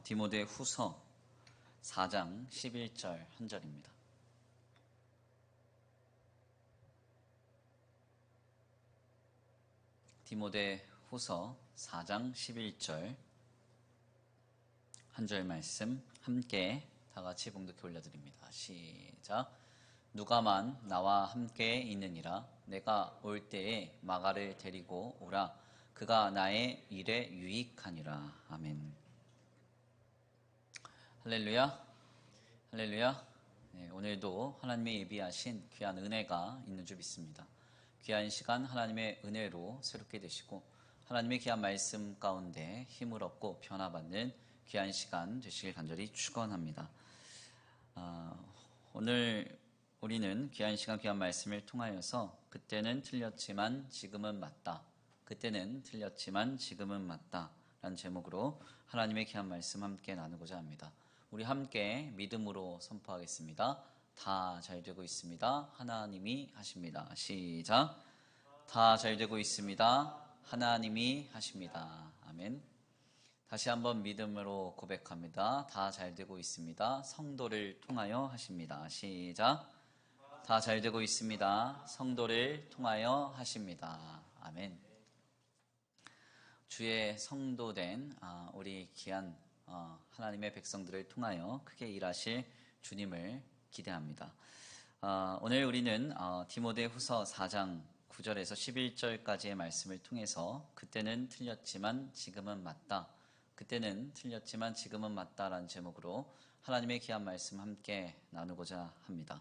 디모데 후서 4장 11절 한 절입니다. 디모데 후서 4장 11절 한 절 말씀 함께 다 같이 봉독해 올려드립니다. 시작. 누가만 나와 함께 있느니라. 내가 올 때에 마가를 데리고 오라. 그가 나의 일에 유익하니라. 아멘. 할렐루야. 할렐루야. 네, 오늘도 하나님의 예비하신 귀한 은혜가 있는 줄 믿습니다. 귀한 시간 하나님의 은혜로 새롭게 되시고 하나님의 귀한 말씀 가운데 힘을 얻고 변화받는 귀한 시간 되시길 간절히 축원합니다. 오늘 우리는 귀한 시간 귀한 말씀을 통하여서 그때는 틀렸지만 지금은 맞다. 그때는 틀렸지만 지금은 맞다 라는 제목으로 하나님의 귀한 말씀 함께 나누고자 합니다. 우리 함께 믿음으로 선포하겠습니다. 다 잘 되고 있습니다. 하나님이 하십니다. 시작. 다 잘 되고 있습니다. 하나님이 하십니다. 아멘. 다시 한번 믿음으로 고백합니다. 다 잘 되고 있습니다. 성도를 통하여 하십니다. 시작. 다 잘 되고 있습니다. 성도를 통하여 하십니다. 아멘. 주의 성도된 우리 귀한 하나님의 백성들을 통하여 크게 일하실 주님을 기대합니다. 오늘 우리는 디모데 후서 4장 9절에서 11절까지의 말씀을 통해서 그때는 틀렸지만 지금은 맞다. 그때는 틀렸지만 지금은 맞다라는 제목으로 하나님의 귀한 말씀 함께 나누고자 합니다.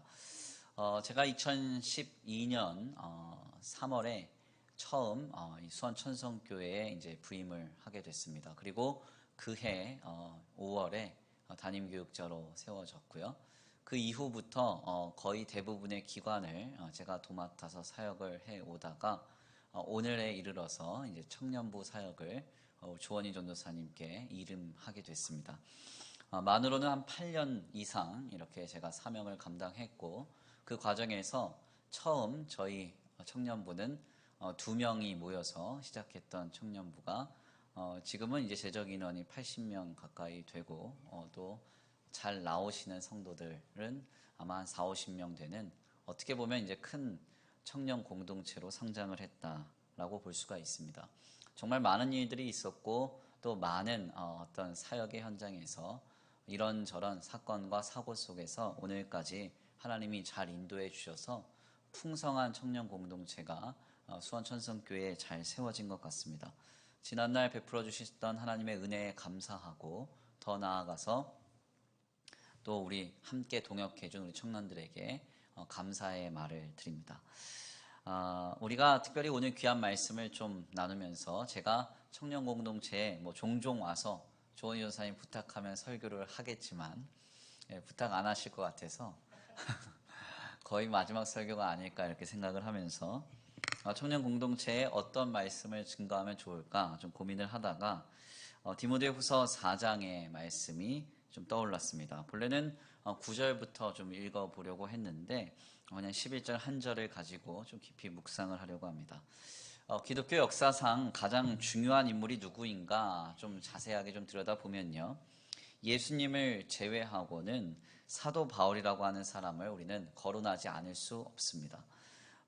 제가 2012년 3월에 처음 수원 천성교회에 이제 부임을 하게 됐습니다. 그리고 그해 5월에 담임교육자로 세워졌고요. 그 이후부터 거의 대부분의 기관을 제가 도맡아서 사역을 해 오다가 오늘에 이르러서 이제 청년부 사역을 조원희 전도사님께 이름하게 됐습니다. 만으로는 한 8년 이상 이렇게 제가 사명을 감당했고 그 과정에서 처음 저희 청년부는 2명이 모여서 시작했던 청년부가 지금은 이제 재적 인원이 80명 가까이 되고 또 잘 나오시는 성도들은 아마 한 4, 50명 되는 어떻게 보면 이제 큰 청년 공동체로 성장을 했다라고 볼 수가 있습니다. 정말 많은 일들이 있었고 또 많은 어떤 사역의 현장에서 이런저런 사건과 사고 속에서 오늘까지 하나님이 잘 인도해 주셔서 풍성한 청년 공동체가 수원 천성교회에 잘 세워진 것 같습니다. 지난날 베풀어 주셨던 하나님의 은혜에 감사하고 더 나아가서 또 우리 함께 동역해 준 우리 청년들에게 감사의 말을 드립니다. 우리가 특별히 오늘 귀한 말씀을 좀 나누면서 제가 청년 공동체에 종종 와서 조원희 전사님 부탁하면 설교를 하겠지만 부탁 안 하실 것 같아서 거의 마지막 설교가 아닐까 이렇게 생각을 하면서 청년 공동체에 어떤 말씀을 증거하면 좋을까 좀 고민을 하다가 디모데 후서 4장의 말씀이 좀 떠올랐습니다. 본래는 9절부터 좀 읽어보려고 했는데 그냥 11절 한 절을 가지고 좀 깊이 묵상을 하려고 합니다. 기독교 역사상 가장 중요한 인물이 누구인가 좀 자세하게 좀 들여다보면요. 예수님을 제외하고는 사도 바울이라고 하는 사람을 우리는 거론하지 않을 수 없습니다.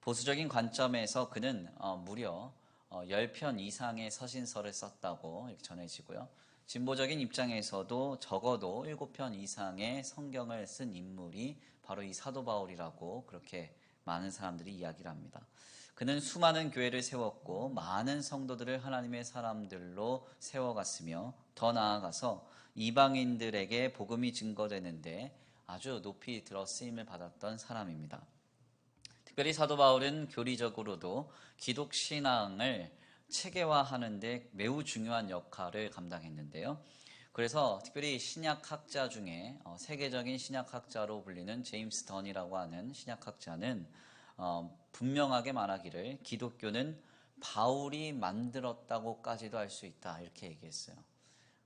보수적인 관점에서 그는 무려 10편 이상의 서신서를 썼다고 이렇게 전해지고요. 진보적인 입장에서도 적어도 7편 이상의 성경을 쓴 인물이 바로 이 사도 바울이라고 그렇게 많은 사람들이 이야기를 합니다. 그는 수많은 교회를 세웠고 많은 성도들을 하나님의 사람들로 세워갔으며 더 나아가서 이방인들에게 복음이 증거되는데 아주 높이 들어 쓰임을 받았던 사람입니다. 특별히 사도 바울은 교리적으로도 기독 신앙을 체계화하는 데 매우 중요한 역할을 감당했는데요. 그래서 특별히 신약학자 중에 세계적인 신약학자로 불리는 제임스 던이라고 하는 신약학자는 분명하게 말하기를 기독교는 바울이 만들었다고까지도 할 수 있다 이렇게 얘기했어요.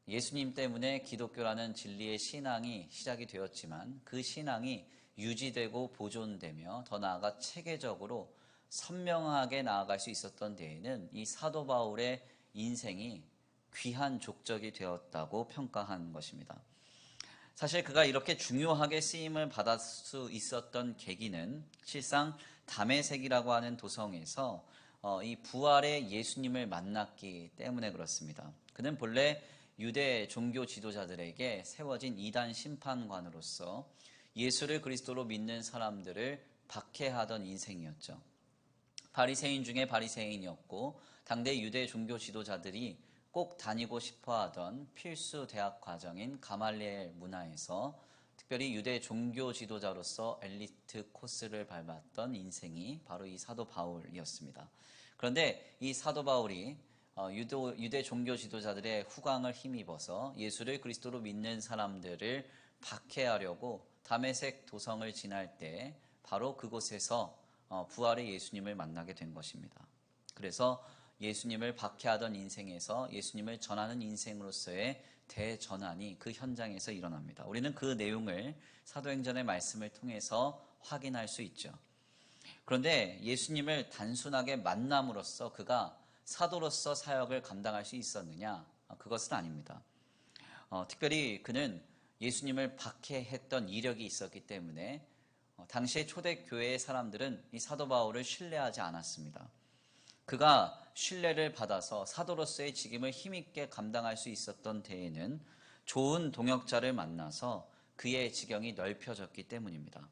예수님 때문에 기독교라는 진리의 신앙이 시작이 되었지만 그 신앙이 유지되고 보존되며 더 나아가 체계적으로 선명하게 나아갈 수 있었던 데에는 이 사도 바울의 인생이 귀한 족적이 되었다고 평가한 것입니다. 사실 그가 이렇게 중요하게 쓰임을 받을 수 있었던 계기는 실상 다메섹이라고 하는 도성에서 이 부활의 예수님을 만났기 때문에 그렇습니다. 그는 본래 유대 종교 지도자들에게 세워진 이단 심판관으로서 예수를 그리스도로 믿는 사람들을 박해하던 인생이었죠. 바리새인 중에 바리새인이었고 당대 유대 종교 지도자들이 꼭 다니고 싶어하던 필수 대학 과정인 가말리엘 문화에서 특별히 유대 종교 지도자로서 엘리트 코스를 밟았던 인생이 바로 이 사도 바울이었습니다. 그런데 이 사도 바울이 유대 종교 지도자들의 후광을 힘입어서 예수를 그리스도로 믿는 사람들을 박해하려고 다메섹 도성을 지날 때 바로 그곳에서 부활의 예수님을 만나게 된 것입니다. 그래서 예수님을 박해하던 인생에서 예수님을 전하는 인생으로서의 대전환이 그 현장에서 일어납니다. 우리는 그 내용을 사도행전의 말씀을 통해서 확인할 수 있죠. 그런데 예수님을 단순하게 만남으로써 그가 사도로서 사역을 감당할 수 있었느냐? 그것은 아닙니다. 특별히 그는 예수님을 박해했던 이력이 있었기 때문에 당시의 초대교회의 사람들은 이 사도 바울을 신뢰하지 않았습니다. 그가 신뢰를 받아서 사도로서의 직임을 힘있게 감당할 수 있었던 때에는 좋은 동역자를 만나서 그의 지경이 넓혀졌기 때문입니다.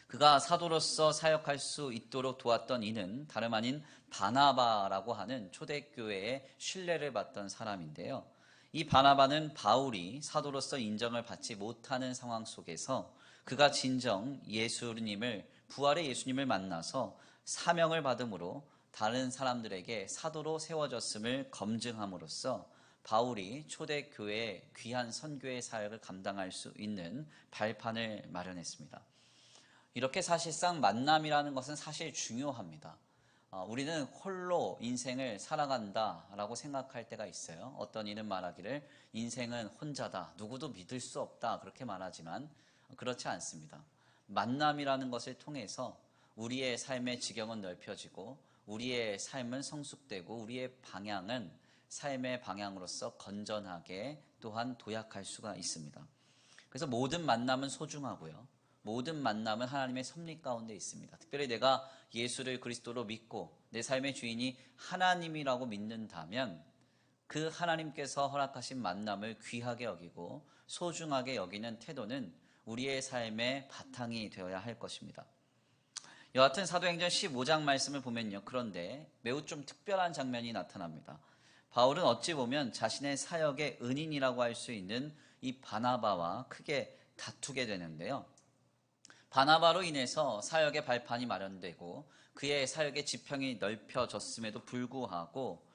그가 사도로서 사역할 수 있도록 도왔던 이는 다름 아닌 바나바라고 하는 초대교회의 신뢰를 받던 사람인데요. 이 바나바는 바울이 사도로서 인정을 받지 못하는 상황 속에서 그가 진정 예수님을, 부활의 예수님을 만나서 사명을 받음으로 다른 사람들에게 사도로 세워졌음을 검증함으로써 바울이 초대교회의 귀한 선교의 사역을 감당할 수 있는 발판을 마련했습니다. 이렇게 사실상 만남이라는 것은 사실 중요합니다. 우리는 홀로 인생을 살아간다라고 생각할 때가 있어요. 어떤 이는 말하기를 인생은 혼자다, 누구도 믿을 수 없다 그렇게 말하지만 그렇지 않습니다. 만남이라는 것을 통해서 우리의 삶의 지경은 넓혀지고 우리의 삶은 성숙되고 우리의 방향은 삶의 방향으로서 건전하게 또한 도약할 수가 있습니다. 그래서 모든 만남은 소중하고요. 모든 만남은 하나님의 섭리 가운데 있습니다. 특별히 내가 예수를 그리스도로 믿고 내 삶의 주인이 하나님이라고 믿는다면 그 하나님께서 허락하신 만남을 귀하게 여기고 소중하게 여기는 태도는 우리의 삶의 바탕이 되어야 할 것입니다. 여하튼 사도행전 15장 말씀을 보면요. 그런데 매우 좀 특별한 장면이 나타납니다. 바울은 어찌 보면 자신의 사역의 은인이라고 할 수 있는 이 바나바와 크게 다투게 되는데요. 바나바로 인해서 사역의 발판이 마련되고 그의 사역의 지평이 넓혀졌음에도 불구하고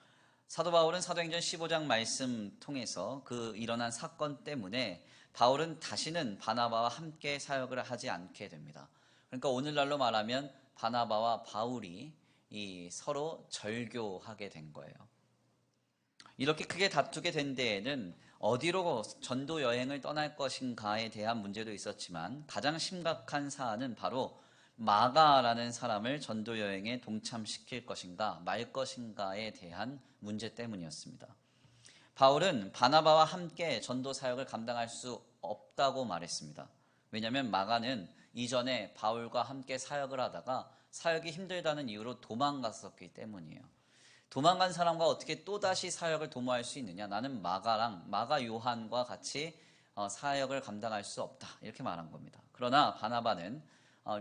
사도 바울은 사도행전 15장 말씀 통해서 그 일어난 사건 때문에 바울은 다시는 바나바와 함께 사역을 하지 않게 됩니다. 그러니까 오늘날로 말하면 바나바와 바울이 서로 절교하게 된 거예요. 이렇게 크게 다투게 된 데에는 어디로 전도 여행을 떠날 것인가에 대한 문제도 있었지만 가장 심각한 사안은 바로 마가라는 사람을 전도 여행에 동참시킬 것인가 말 것인가에 대한 문제 때문이었습니다. 바울은 바나바와 함께 전도 사역을 감당할 수 없다고 말했습니다. 왜냐하면 마가는 이전에 바울과 함께 사역을 하다가 사역이 힘들다는 이유로 도망갔었기 때문이에요. 도망간 사람과 어떻게 또다시 사역을 도모할 수 있느냐? 나는 마가 요한과 같이 사역을 감당할 수 없다. 이렇게 말한 겁니다. 그러나 바나바는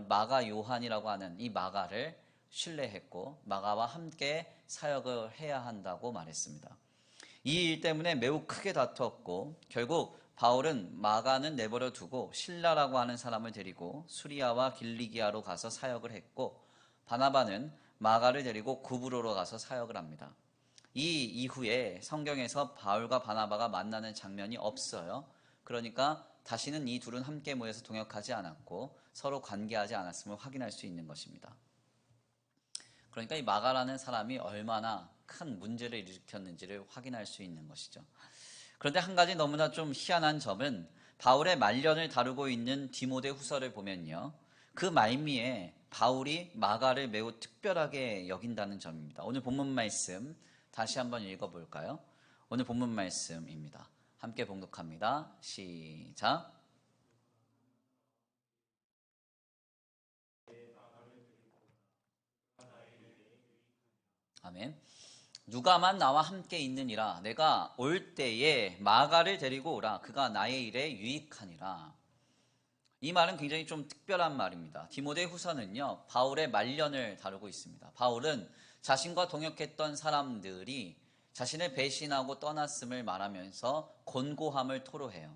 마가 요한이라고 하는 이 마가를 신뢰했고 마가와 함께 사역을 해야 한다고 말했습니다. 이 일 때문에 매우 크게 다투었고 결국 바울은 마가는 내버려 두고 실라라고 하는 사람을 데리고 수리아와 길리기아로 가서 사역을 했고 바나바는 마가를 데리고 구브로로 가서 사역을 합니다. 이 이후에 성경에서 바울과 바나바가 만나는 장면이 없어요. 그러니까 다시는 이 둘은 함께 모여서 동역하지 않았고 서로 관계하지 않았음을 확인할 수 있는 것입니다. 그러니까 이 마가라는 사람이 얼마나 큰 문제를 일으켰는지를 확인할 수 있는 것이죠. 그런데 한 가지 너무나 좀 희한한 점은 바울의 말년을 다루고 있는 디모데 후서를 보면요. 그 말미에 바울이 마가를 매우 특별하게 여긴다는 점입니다. 오늘 본문 말씀 다시 한번 읽어볼까요? 오늘 본문 말씀입니다. 함께 봉독합니다. 시작. 아멘. 누가만 나와 함께 있느니라. 내가 올 때에 마가를 데리고 오라. 그가 나의 일에 유익하니라. 이 말은 굉장히 좀 특별한 말입니다. 디모데 후서는요, 바울의 말년을 다루고 있습니다. 바울은 자신과 동역했던 사람들이 자신을 배신하고 떠났음을 말하면서 곤고함을 토로해요.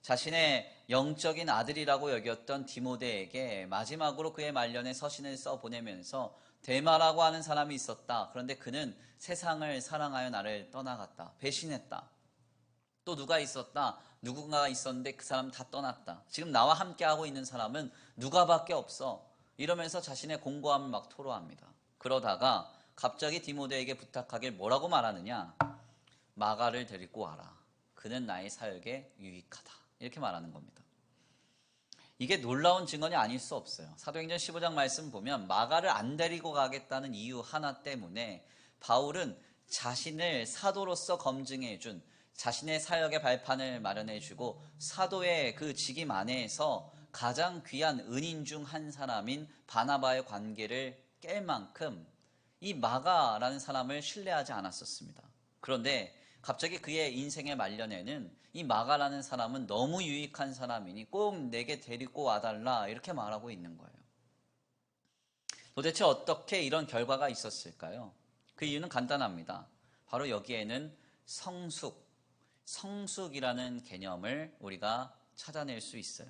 자신의 영적인 아들이라고 여겼던 디모데에게 마지막으로 그의 말년에 서신을 써보내면서 데마라고 하는 사람이 있었다. 그런데 그는 세상을 사랑하여 나를 떠나갔다. 배신했다. 또 누가 있었다. 누군가가 있었는데 그 사람 다 떠났다. 지금 나와 함께하고 있는 사람은 누가밖에 없어. 이러면서 자신의 공고함을 막 토로합니다. 그러다가 갑자기 디모데에게 부탁하길 뭐라고 말하느냐. 마가를 데리고 와라. 그는 나의 사역에 유익하다. 이렇게 말하는 겁니다. 이게 놀라운 증언이 아닐 수 없어요. 사도행전 15장 말씀 보면 마가를 안 데리고 가겠다는 이유 하나 때문에 바울은 자신을 사도로서 검증해준 자신의 사역의 발판을 마련해주고 사도의 그 직임 안에서 가장 귀한 은인 중 한 사람인 바나바의 관계를 깰 만큼 이 마가라는 사람을 신뢰하지 않았었습니다. 그런데 갑자기 그의 인생의 말년에는 이 마가라는 사람은 너무 유익한 사람이니 꼭 내게 데리고 와달라 이렇게 말하고 있는 거예요. 도대체 어떻게 이런 결과가 있었을까요? 그 이유는 간단합니다. 바로 여기에는 성숙이라는 개념을 우리가 찾아낼 수 있어요.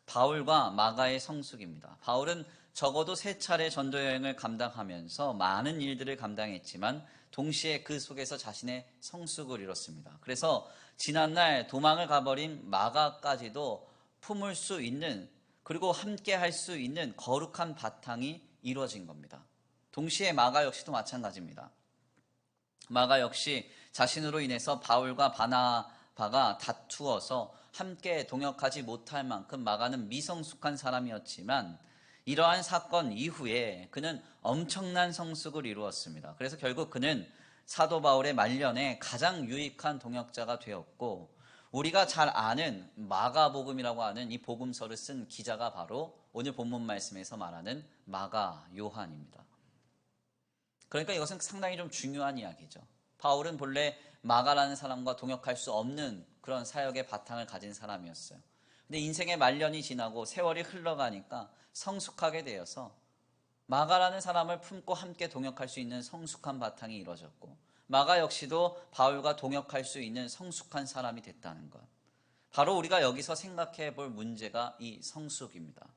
바울과 마가의 성숙입니다. 바울은 적어도 3차례 전도 여행을 감당하면서 많은 일들을 감당했지만 동시에 그 속에서 자신의 성숙을 이뤘습니다. 그래서 지난날 도망을 가버린 마가까지도 품을 수 있는, 그리고 함께 할 수 있는 거룩한 바탕이 이루어진 겁니다. 동시에 마가 역시도 마찬가지입니다. 마가 역시 자신으로 인해서 바울과 바나바가 다투어서 함께 동역하지 못할 만큼 마가는 미성숙한 사람이었지만 이러한 사건 이후에 그는 엄청난 성숙을 이루었습니다. 그래서 결국 그는 사도 바울의 말년에 가장 유익한 동역자가 되었고, 우리가 잘 아는 마가복음이라고 하는 이 복음서를 쓴 기자가 바로 오늘 본문 말씀에서 말하는 마가 요한입니다. 그러니까 이것은 상당히 좀 중요한 이야기죠. 바울은 본래 마가라는 사람과 동역할 수 없는 그런 사역의 바탕을 가진 사람이었어요. 근데 인생의 말년이 지나고 세월이 흘러가니까 성숙하게 되어서 마가라는 사람을 품고 함께 동역할 수 있는 성숙한 바탕이 이루어졌고, 마가 역시도 바울과 동역할 수 있는 성숙한 사람이 됐다는 것. 바로 우리가 여기서 생각해 볼 문제가 이 성숙입니다.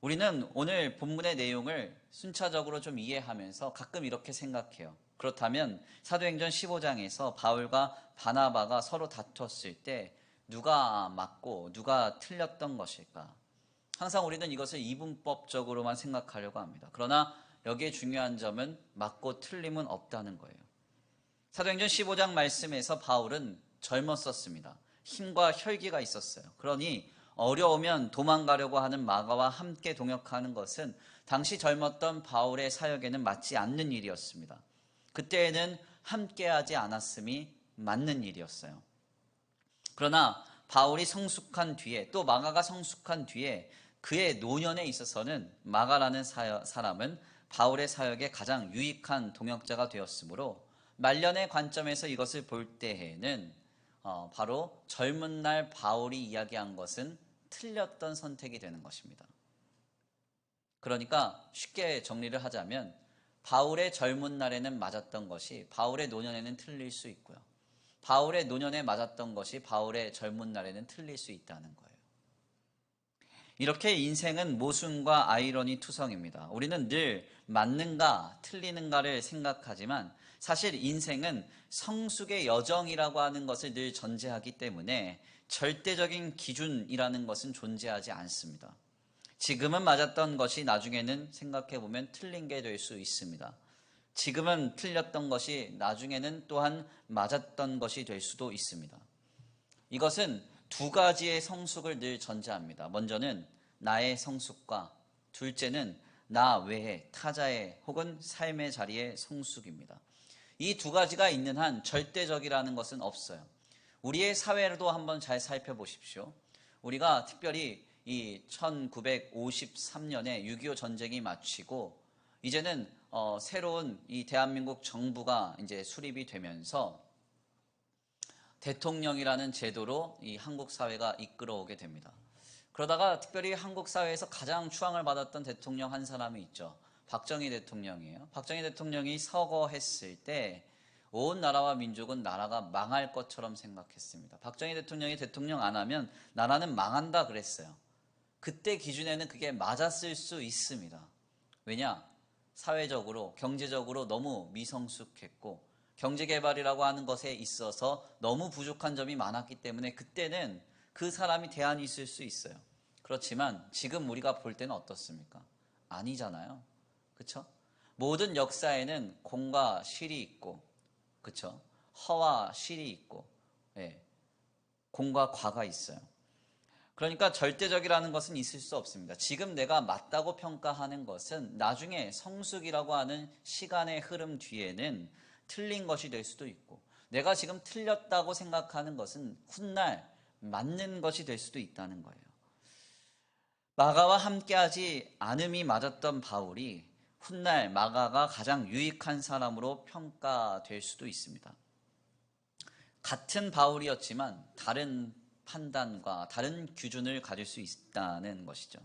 우리는 오늘 본문의 내용을 순차적으로 좀 이해하면서 가끔 이렇게 생각해요. 그렇다면 사도행전 15장에서 바울과 바나바가 서로 다퉜을 때 누가 맞고 누가 틀렸던 것일까? 항상 우리는 이것을 이분법적으로만 생각하려고 합니다. 그러나 여기에 중요한 점은 맞고 틀림은 없다는 거예요. 사도행전 15장 말씀에서 바울은 젊었었습니다. 힘과 혈기가 있었어요. 그러니 어려우면 도망가려고 하는 마가와 함께 동역하는 것은 당시 젊었던 바울의 사역에는 맞지 않는 일이었습니다. 그때에는 함께하지 않았음이 맞는 일이었어요. 그러나 바울이 성숙한 뒤에, 또 마가가 성숙한 뒤에 그의 노년에 있어서는 마가라는 사람은 바울의 사역에 가장 유익한 동역자가 되었으므로 말년의 관점에서 이것을 볼 때에는 바로 젊은 날 바울이 이야기한 것은 틀렸던 선택이 되는 것입니다. 그러니까 쉽게 정리를 하자면 바울의 젊은 날에는 맞았던 것이 바울의 노년에는 틀릴 수 있고요. 바울의 노년에 맞았던 것이 바울의 젊은 날에는 틀릴 수 있다는 거예요. 이렇게 인생은 모순과 아이러니 투성입니다. 우리는 늘 맞는가 틀리는가를 생각하지만 사실 인생은 성숙의 여정이라고 하는 것을 늘 전제하기 때문에 절대적인 기준이라는 것은 존재하지 않습니다. 지금은 맞았던 것이 나중에는 생각해보면 틀린 게 될 수 있습니다. 지금은 틀렸던 것이 나중에는 또한 맞았던 것이 될 수도 있습니다. 이것은 두 가지의 성숙을 늘 전제합니다. 먼저는 나의 성숙과 둘째는 나 외에 타자의 혹은 삶의 자리의 성숙입니다. 이 두 가지가 있는 한 절대적이라는 것은 없어요. 우리의 사회도 한번 잘 살펴보십시오. 우리가 특별히 이 1953년에 6.25 전쟁이 마치고 이제는 새로운 이 대한민국 정부가 이제 수립이 되면서 대통령이라는 제도로 이 한국 사회가 이끌어오게 됩니다. 그러다가 특별히 한국 사회에서 가장 추앙을 받았던 대통령 한 사람이 있죠. 박정희 대통령이에요. 박정희 대통령이 서거했을 때 온 나라와 민족은 나라가 망할 것처럼 생각했습니다. 박정희 대통령이 대통령 안 하면 나라는 망한다 그랬어요. 그때 기준에는 그게 맞았을 수 있습니다. 왜냐? 사회적으로, 경제적으로 너무 미성숙했고 경제개발이라고 하는 것에 있어서 너무 부족한 점이 많았기 때문에 그때는 그 사람이 대안이 있을 수 있어요. 그렇지만 지금 우리가 볼 때는 어떻습니까? 아니잖아요. 그렇죠? 모든 역사에는 공과 실이 있고, 그렇죠? 허와 실이 있고, 예, 공과 과가 있어요. 그러니까 절대적이라는 것은 있을 수 없습니다. 지금 내가 맞다고 평가하는 것은 나중에 성숙이라고 하는 시간의 흐름 뒤에는 틀린 것이 될 수도 있고, 내가 지금 틀렸다고 생각하는 것은 훗날 맞는 것이 될 수도 있다는 거예요. 마가와 함께하지 않음이 맞았던 바울이 훗날 마가가 가장 유익한 사람으로 평가될 수도 있습니다. 같은 바울이었지만 다른 판단과 다른 기준을 가질 수 있다는 것이죠.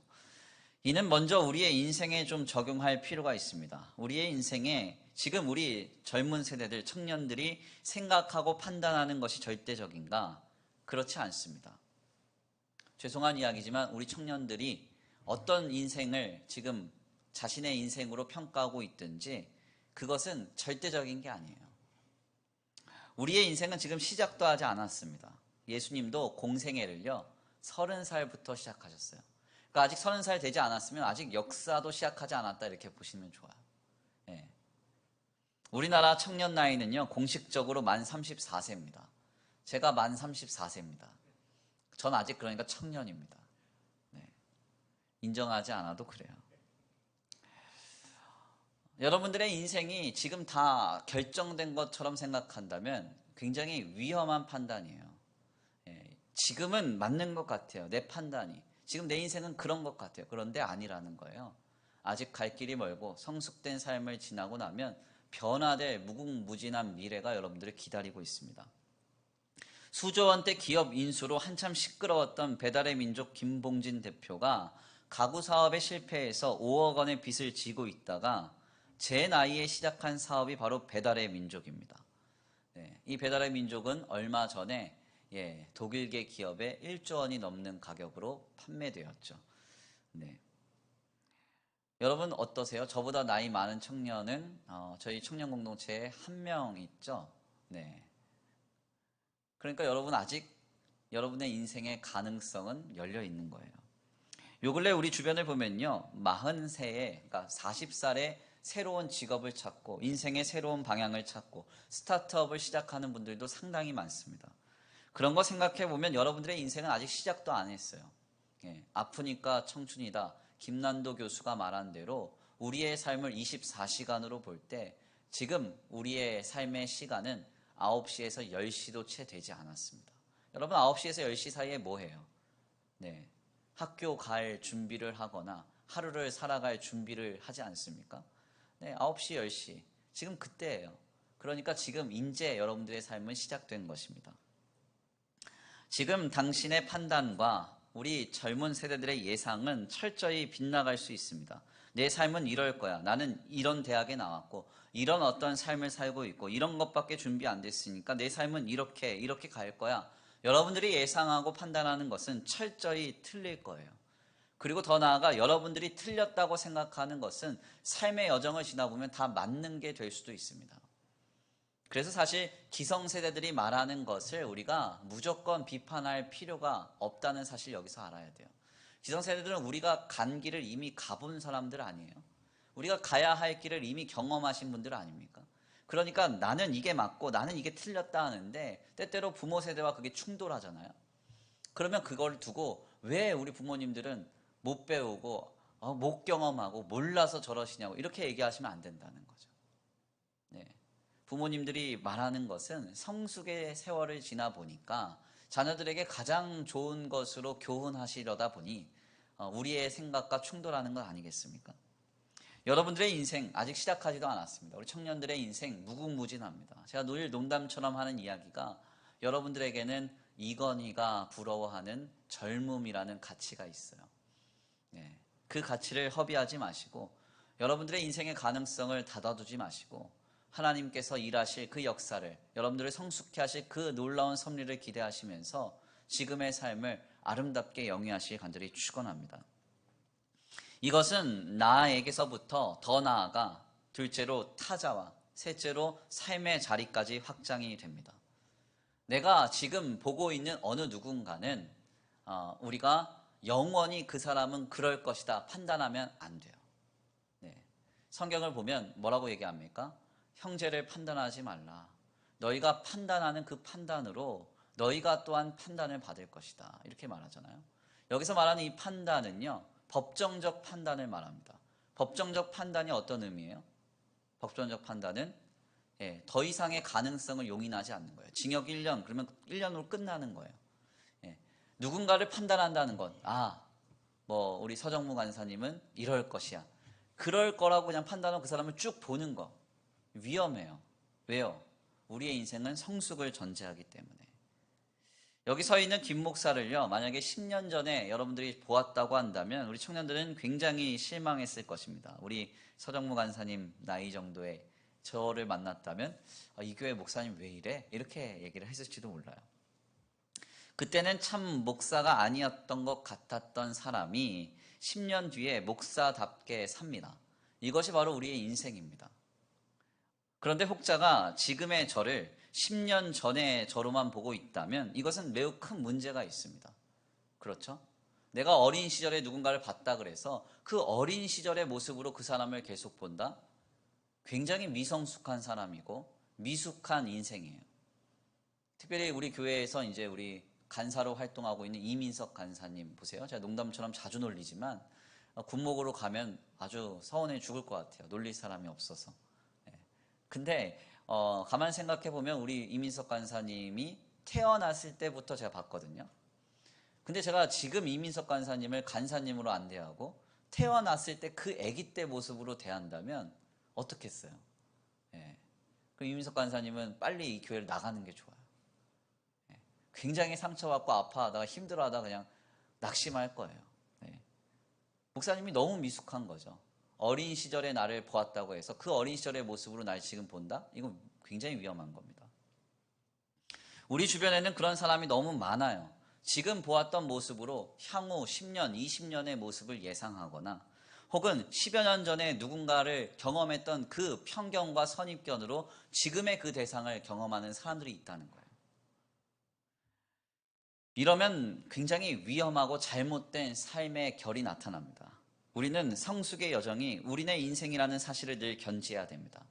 이는 먼저 우리의 인생에 좀 적용할 필요가 있습니다. 우리의 인생에 지금 우리 젊은 세대들, 청년들이 생각하고 판단하는 것이 절대적인가? 그렇지 않습니다. 죄송한 이야기지만 우리 청년들이 어떤 인생을 지금 자신의 인생으로 평가하고 있든지 그것은 절대적인 게 아니에요. 우리의 인생은 지금 시작도 하지 않았습니다. 예수님도 공생애를요 30살부터 시작하셨어요. 그러니까 아직 30살 되지 않았으면 아직 역사도 시작하지 않았다 이렇게 보시면 좋아요. 예. 우리나라 청년 나이는요 공식적으로 만 34세입니다. 제가 만 34세입니다. 전 아직 그러니까 청년입니다. 네. 인정하지 않아도 그래요. 여러분들의 인생이 지금 다 결정된 것처럼 생각한다면 굉장히 위험한 판단이에요. 지금은 맞는 것 같아요. 내 판단이. 지금 내 인생은 그런 것 같아요. 그런데 아니라는 거예요. 아직 갈 길이 멀고 성숙된 삶을 지나고 나면 변화될 무궁무진한 미래가 여러분들을 기다리고 있습니다. 수조 원대 기업 인수로 한참 시끄러웠던 배달의 민족 김봉진 대표가 가구 사업에 실패해서 5억 원의 빚을 지고 있다가 제 나이에 시작한 사업이 바로 배달의 민족입니다. 네, 이 배달의 민족은 얼마 전에 독일계 기업에 1조 원이 넘는 가격으로 판매되었죠. 네. 여러분 어떠세요? 저보다 나이 많은 청년은 저희 청년 공동체에 한 명 있죠. 네. 그러니까 여러분 아직 여러분의 인생의 가능성은 열려 있는 거예요. 요 근래 우리 주변을 보면요. 40세에, 그러니까 40살에 새로운 직업을 찾고 인생의 새로운 방향을 찾고 스타트업을 시작하는 분들도 상당히 많습니다. 그런 거 생각해 보면 여러분들의 인생은 아직 시작도 안 했어요. 아프니까 청춘이다. 김난도 교수가 말한 대로 우리의 삶을 24시간으로 볼 때 지금 우리의 삶의 시간은 9시에서 10시도 채 되지 않았습니다. 여러분 9시에서 10시 사이에 뭐 해요? 네, 학교 갈 준비를 하거나 하루를 살아갈 준비를 하지 않습니까? 네, 9시, 10시. 지금 그때예요. 그러니까 지금 이제 여러분들의 삶은 시작된 것입니다. 지금 당신의 판단과 우리 젊은 세대들의 예상은 철저히 빗나갈 수 있습니다. 내 삶은 이럴 거야. 나는 이런 대학에 나왔고 이런 어떤 삶을 살고 있고 이런 것밖에 준비 안 됐으니까 내 삶은 이렇게 갈 거야. 여러분들이 예상하고 판단하는 것은 철저히 틀릴 거예요. 그리고 더 나아가 여러분들이 틀렸다고 생각하는 것은 삶의 여정을 지나보면 다 맞는 게 될 수도 있습니다. 그래서 사실 기성세대들이 말하는 것을 우리가 무조건 비판할 필요가 없다는 사실 여기서 알아야 돼요. 기성세대들은 우리가 간 길을 이미 가본 사람들 아니에요. 우리가 가야 할 길을 이미 경험하신 분들 아닙니까? 그러니까 나는 이게 맞고 나는 이게 틀렸다 하는데 때때로 부모 세대와 그게 충돌하잖아요. 그러면 그걸 두고 왜 우리 부모님들은 못 배우고 못 경험하고 몰라서 저러시냐고 이렇게 얘기하시면 안 된다는 거죠. 네. 부모님들이 말하는 것은 성숙의 세월을 지나 보니까 자녀들에게 가장 좋은 것으로 교훈하시려다 보니 우리의 생각과 충돌하는 건 아니겠습니까? 여러분들의 인생 아직 시작하지도 않았습니다. 우리 청년들의 인생 무궁무진합니다. 제가 늘 농담처럼 하는 이야기가 여러분들에게는 이건희가 부러워하는 젊음이라는 가치가 있어요. 네, 그 가치를 허비하지 마시고 여러분들의 인생의 가능성을 닫아두지 마시고 하나님께서 일하실 그 역사를, 여러분들을 성숙케 하실 그 놀라운 섭리를 기대하시면서 지금의 삶을 아름답게 영위하시길 간절히 축원합니다. 이것은 나에게서부터 더 나아가 둘째로 타자와 셋째로 삶의 자리까지 확장이 됩니다. 내가 지금 보고 있는 어느 누군가는 우리가 영원히 그 사람은 그럴 것이다 판단하면 안 돼요. 네. 성경을 보면 뭐라고 얘기합니까? 형제를 판단하지 말라. 너희가 판단하는 그 판단으로 너희가 또한 판단을 받을 것이다. 이렇게 말하잖아요. 여기서 말하는 이 판단은요, 법정적 판단을 말합니다. 법정적 판단이 어떤 의미예요? 법정적 판단은 더 이상의 가능성을 용인하지 않는 거예요. 징역 1년, 그러면 1년으로 끝나는 거예요. 누군가를 판단한다는 건, 우리 서정무 간사님은 이럴 것이야. 그럴 거라고 그냥 판단하고 그 사람을 쭉 보는 거. 위험해요. 왜요? 우리의 인생은 성숙을 전제하기 때문에. 여기 서 있는 김 목사를요, 만약에 10년 전에 여러분들이 보았다고 한다면 우리 청년들은 굉장히 실망했을 것입니다. 우리 서정무 간사님 나이 정도의 저를 만났다면 이 교회 목사님 왜 이래? 이렇게 얘기를 했을지도 몰라요. 그때는 참 목사가 아니었던 것 같았던 사람이 10년 뒤에 목사답게 삽니다. 이것이 바로 우리의 인생입니다. 그런데 혹자가 지금의 저를 10년 전의 저로만 보고 있다면 이것은 매우 큰 문제가 있습니다. 그렇죠? 내가 어린 시절에 누군가를 봤다 그래서 그 어린 시절의 모습으로 그 사람을 계속 본다? 굉장히 미성숙한 사람이고 미숙한 인생이에요. 특별히 우리 교회에서 이제 우리 간사로 활동하고 있는 이민석 간사님 보세요. 제가 농담처럼 자주 놀리지만 군목으로 가면 아주 서운해 죽을 것 같아요. 놀릴 사람이 없어서. 근데 가만 생각해 보면 우리 이민석 간사님이 태어났을 때부터 제가 봤거든요. 근데 제가 지금 이민석 간사님을 간사님으로 안 대하고 태어났을 때 그 아기 때 모습으로 대한다면 어떻겠어요? 그 이민석 간사님은 빨리 이 교회를 나가는 게 좋아요. 굉장히 상처받고 아파하다가 힘들어하다가 그냥 낙심할 거예요. 목사님이 너무 미숙한 거죠. 어린 시절의 나를 보았다고 해서 그 어린 시절의 모습으로 날 지금 본다? 이건 굉장히 위험한 겁니다. 우리 주변에는 그런 사람이 너무 많아요. 지금 보았던 모습으로 향후 10년, 20년의 모습을 예상하거나 혹은 10여 년 전에 누군가를 경험했던 그 편견과 선입견으로 지금의 그 대상을 경험하는 사람들이 있다는 거예요. 이러면 굉장히 위험하고 잘못된 삶의 결이 나타납니다. 우리는 성숙의 여정이 우리네 인생이라는 사실을 늘 견지해야 됩니다.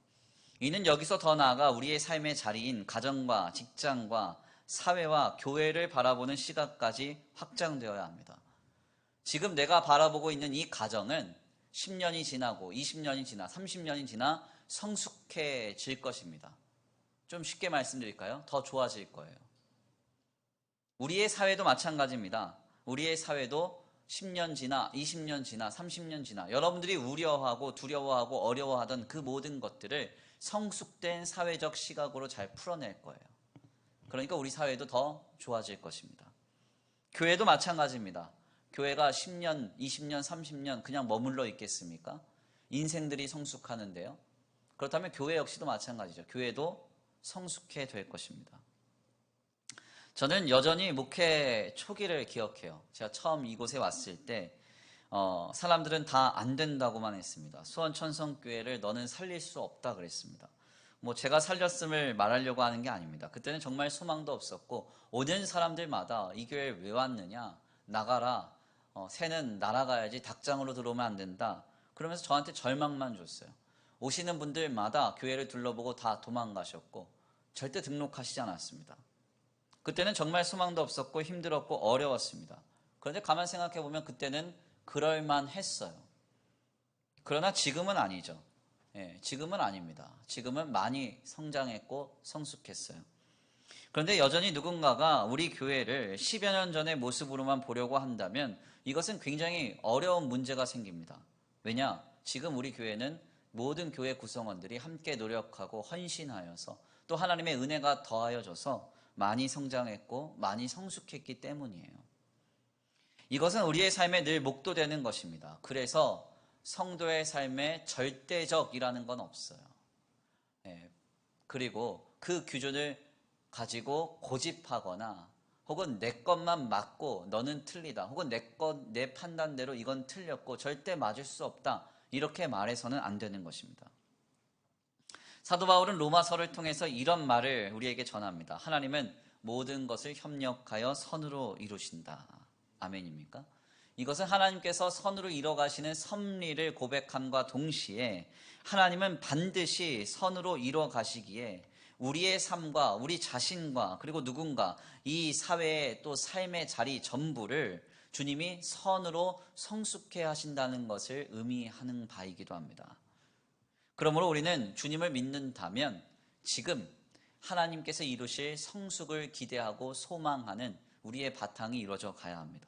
이는 여기서 더 나아가 우리의 삶의 자리인 가정과 직장과 사회와 교회를 바라보는 시각까지 확장되어야 합니다. 지금 내가 바라보고 있는 이 가정은 10년이 지나고 20년이 지나 30년이 지나 성숙해질 것입니다. 좀 쉽게 말씀드릴까요? 더 좋아질 거예요. 우리의 사회도 마찬가지입니다. 우리의 사회도 10년 지나 20년 지나 30년 지나 여러분들이 우려하고 두려워하고 어려워하던 그 모든 것들을 성숙된 사회적 시각으로 잘 풀어낼 거예요. 그러니까 우리 사회도 더 좋아질 것입니다. 교회도 마찬가지입니다. 교회가 10년, 20년, 30년 그냥 머물러 있겠습니까? 인생들이 성숙하는데요. 그렇다면 교회 역시도 마찬가지죠. 교회도 성숙해 될 것입니다. 저는 여전히 목회 초기를 기억해요. 제가 처음 이곳에 왔을 때 사람들은 다 안 된다고만 했습니다. 수원천성교회를 너는 살릴 수 없다 그랬습니다. 제가 살렸음을 말하려고 하는 게 아닙니다. 그때는 정말 소망도 없었고 오는 사람들마다 이 교회에 왜 왔느냐, 나가라, 새는 날아가야지 닭장으로 들어오면 안 된다 그러면서 저한테 절망만 줬어요. 오시는 분들마다 교회를 둘러보고 다 도망가셨고 절대 등록하시지 않았습니다. 그때는 정말 소망도 없었고 힘들었고 어려웠습니다. 그런데 가만 생각해 보면 그때는 그럴만 했어요. 그러나 지금은 아니죠. 지금은 아닙니다. 지금은 많이 성장했고 성숙했어요. 그런데 여전히 누군가가 우리 교회를 10여 년 전의 모습으로만 보려고 한다면 이것은 굉장히 어려운 문제가 생깁니다. 왜냐? 지금 우리 교회는 모든 교회 구성원들이 함께 노력하고 헌신하여서 또 하나님의 은혜가 더하여져서 많이 성장했고 많이 성숙했기 때문이에요. 이것은 우리의 삶에 늘 목도되는 것입니다. 그래서 성도의 삶에 절대적이라는 건 없어요. 그리고 그 기준을 가지고 고집하거나 혹은 내 것만 맞고 너는 틀리다, 혹은 내 판단대로 이건 틀렸고 절대 맞을 수 없다, 이렇게 말해서는 안 되는 것입니다. 사도 바울은 로마서를 통해서 이런 말을 우리에게 전합니다. 하나님은 모든 것을 협력하여 선으로 이루신다. 아멘입니까? 이것은 하나님께서 선으로 이뤄가시는 섭리를 고백함과 동시에 하나님은 반드시 선으로 이뤄가시기에 우리의 삶과 우리 자신과 그리고 누군가 이 사회의 또 삶의 자리 전부를 주님이 선으로 성숙해 하신다는 것을 의미하는 바이기도 합니다. 그러므로 우리는 주님을 믿는다면 지금 하나님께서 이루실 성숙을 기대하고 소망하는 우리의 바탕이 이루어져 가야 합니다.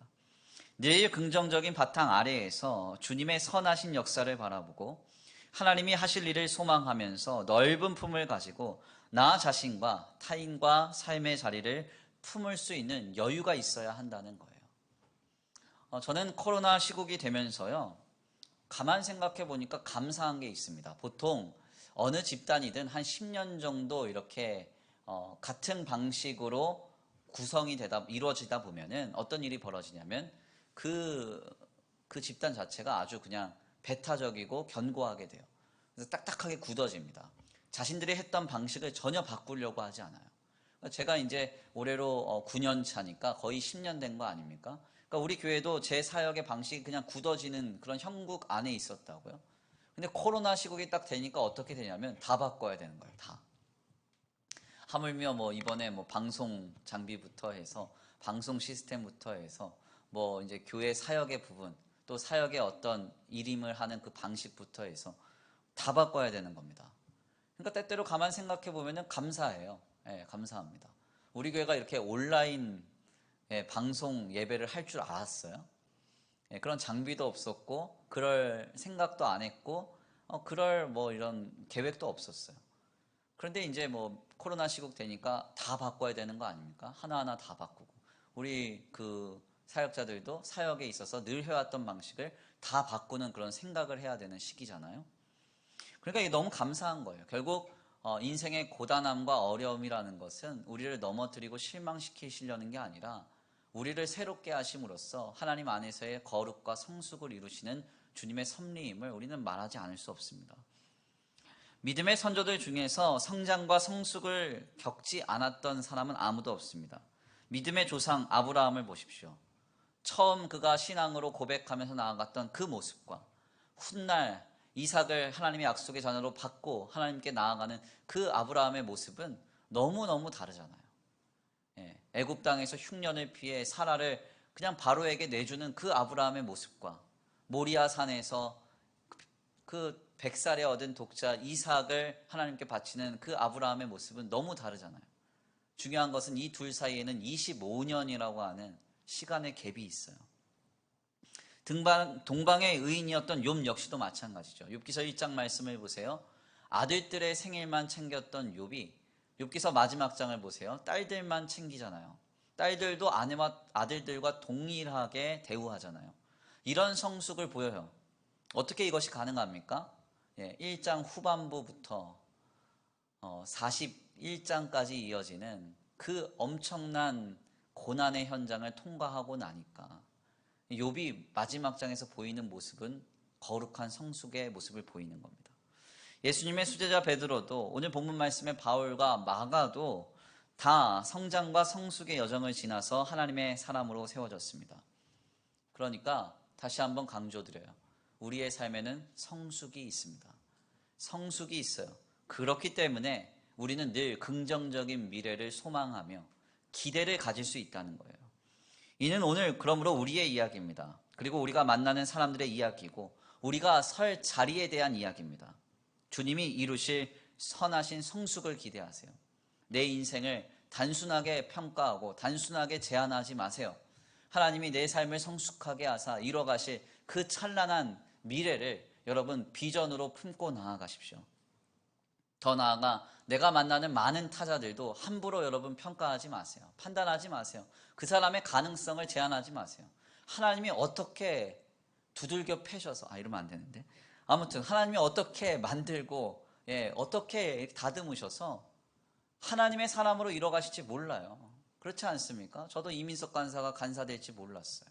늘 긍정적인 바탕 아래에서 주님의 선하신 역사를 바라보고 하나님이 하실 일을 소망하면서 넓은 품을 가지고 나 자신과 타인과 삶의 자리를 품을 수 있는 여유가 있어야 한다는 거예요. 저는 코로나 시국이 되면서요, 가만 생각해 보니까 감사한 게 있습니다. 보통 어느 집단이든 한 10년 정도 이렇게 같은 방식으로 구성이 이루어지다 보면은 어떤 일이 벌어지냐면 그 집단 자체가 아주 그냥 배타적이고 견고하게 돼요. 그래서 딱딱하게 굳어집니다. 자신들이 했던 방식을 전혀 바꾸려고 하지 않아요. 제가 이제 올해로 9년 차니까 거의 10년 된 거 아닙니까? 그러니까 우리 교회도 제 사역의 방식이 그냥 굳어지는 그런 형국 안에 있었다고요. 근데 코로나 시국이 딱 되니까 어떻게 되냐면 다 바꿔야 되는 거예요. 다. 하물며 뭐 이번에 뭐 방송 장비부터 해서 방송 시스템부터 해서 뭐 이제 교회 사역의 부분, 또 사역의 어떤 일임을 하는 그 방식부터 해서 다 바꿔야 되는 겁니다. 그러니까 때때로 가만 생각해 보면은 감사해요. 감사합니다. 우리 교회가 이렇게 온라인 방송 예배를 할 줄 알았어요. 그런 장비도 없었고 그럴 생각도 안 했고 그럴 뭐 이런 계획도 없었어요. 그런데 이제 뭐 코로나 시국 되니까 다 바꿔야 되는 거 아닙니까? 하나하나 다 바꾸고 우리 그 사역자들도 사역에 있어서 늘 해왔던 방식을 다 바꾸는 그런 생각을 해야 되는 시기잖아요. 그러니까 이게 너무 감사한 거예요. 결국 인생의 고단함과 어려움이라는 것은 우리를 넘어뜨리고 실망시키시려는 게 아니라 우리를 새롭게 하심으로써 하나님 안에서의 거룩과 성숙을 이루시는 주님의 섭리임을 우리는 말하지 않을 수 없습니다. 믿음의 선조들 중에서 성장과 성숙을 겪지 않았던 사람은 아무도 없습니다. 믿음의 조상 아브라함을 보십시오. 처음 그가 신앙으로 고백하면서 나아갔던 그 모습과 훗날 이삭을 하나님의 약속의 자녀로 받고 하나님께 나아가는 그 아브라함의 모습은 너무너무 다르잖아요. 애굽 땅에서 흉년을 피해 사라를 그냥 바로에게 내주는 그 아브라함의 모습과 모리아 산에서 그 100살에 얻은 독자 이삭을 하나님께 바치는 그 아브라함의 모습은 너무 다르잖아요. 중요한 것은 이 둘 사이에는 25년이라고 하는 시간의 갭이 있어요. 동방의 의인이었던 욥 역시도 마찬가지죠. 욥기서 1장 말씀을 보세요. 아들들의 생일만 챙겼던 욥이 욥기서 마지막 장을 보세요. 딸들만 챙기잖아요. 딸들도 아내와 아들들과 동일하게 대우하잖아요. 이런 성숙을 보여요. 어떻게 이것이 가능합니까? 1장 후반부부터 41장까지 이어지는 그 엄청난 고난의 현장을 통과하고 나니까 욥이 마지막 장에서 보이는 모습은 거룩한 성숙의 모습을 보이는 겁니다. 예수님의 수제자 베드로도 오늘 본문 말씀의 바울과 마가도 다 성장과 성숙의 여정을 지나서 하나님의 사람으로 세워졌습니다. 그러니까 다시 한번 강조드려요. 우리의 삶에는 성숙이 있습니다. 성숙이 있어요. 그렇기 때문에 우리는 늘 긍정적인 미래를 소망하며 기대를 가질 수 있다는 거예요. 이는 오늘 그러므로 우리의 이야기입니다. 그리고 우리가 만나는 사람들의 이야기고 우리가 설 자리에 대한 이야기입니다. 주님이 이루실 선하신 성숙을 기대하세요. 내 인생을 단순하게 평가하고 단순하게 제한하지 마세요. 하나님이 내 삶을 성숙하게 하사 이뤄가실 그 찬란한 미래를 여러분 비전으로 품고 나아가십시오. 더 나아가 내가 만나는 많은 타자들도 함부로 여러분 평가하지 마세요. 판단하지 마세요. 그 사람의 가능성을 제한하지 마세요. 하나님이 어떻게 두들겨 패셔서 이러면 안 되는데 아무튼 하나님이 어떻게 만들고 어떻게 다듬으셔서 하나님의 사람으로 이뤄가실지 몰라요. 그렇지 않습니까? 저도 이민석 간사가 간사 될지 몰랐어요.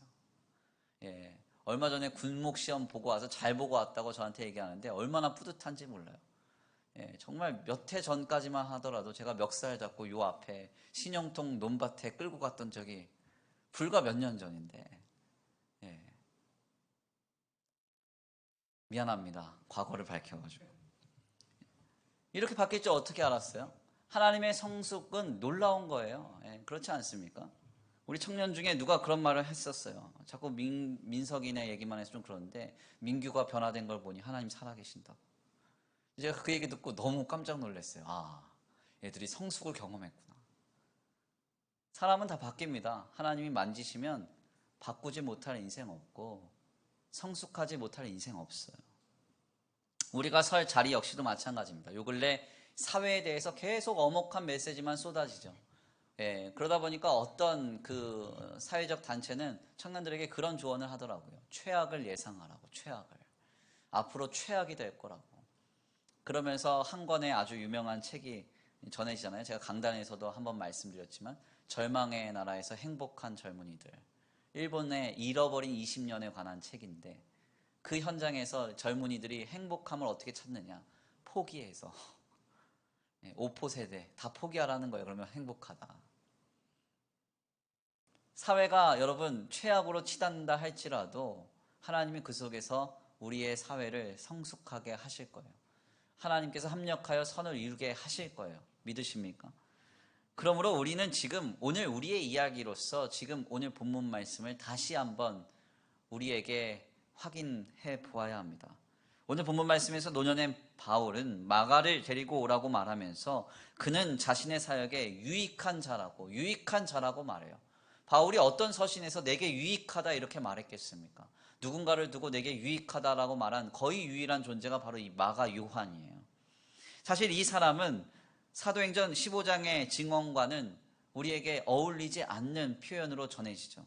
얼마 전에 군목 시험 보고 와서 잘 보고 왔다고 저한테 얘기하는데 얼마나 뿌듯한지 몰라요. 정말 몇 해 전까지만 하더라도 제가 멱살 잡고 요 앞에 신형통 논밭에 끌고 갔던 적이 불과 몇 년 전인데 미안합니다. 과거를 밝혀가지고. 이렇게 바뀔 줄 어떻게 알았어요? 하나님의 성숙은 놀라운 거예요. 그렇지 않습니까? 우리 청년 중에 누가 그런 말을 했었어요. 자꾸 민석이네 얘기만 해서 좀 그러는데 민규가 변화된 걸 보니 하나님 살아계신다고. 제가 그 얘기 듣고 너무 깜짝 놀랐어요. 애들이 성숙을 경험했구나. 사람은 다 바뀝니다. 하나님이 만지시면 바꾸지 못할 인생 없고 성숙하지 못할 인생 없어요. 우리가 설 자리 역시도 마찬가지입니다. 요 근래 사회에 대해서 계속 엄혹한 메시지만 쏟아지죠. 그러다 보니까 어떤 그 사회적 단체는 청년들에게 그런 조언을 하더라고요. 최악을 예상하라고, 최악을. 앞으로 최악이 될 거라고. 그러면서 한 권의 아주 유명한 책이 전해지잖아요. 제가 강단에서도 한번 말씀드렸지만 절망의 나라에서 행복한 젊은이들. 일본의 잃어버린 20년에 관한 책인데 그 현장에서 젊은이들이 행복함을 어떻게 찾느냐. 포기해서. 5포 세대 다 포기하라는 거예요. 그러면 행복하다. 사회가 여러분 최악으로 치닫는다 할지라도 하나님이 그 속에서 우리의 사회를 성숙하게 하실 거예요. 하나님께서 합력하여 선을 이루게 하실 거예요. 믿으십니까? 그러므로 우리는 지금 오늘 우리의 이야기로서 지금 오늘 본문 말씀을 다시 한번 우리에게 확인해 보아야 합니다. 오늘 본문 말씀에서 노년의 바울은 마가를 데리고 오라고 말하면서 그는 자신의 사역에 유익한 자라고 말해요. 바울이 어떤 서신에서 내게 유익하다 이렇게 말했겠습니까? 누군가를 두고 내게 유익하다라고 말한 거의 유일한 존재가 바로 이 마가 요한이에요. 사실 이 사람은 사도행전 15장의 증언과는 우리에게 어울리지 않는 표현으로 전해지죠.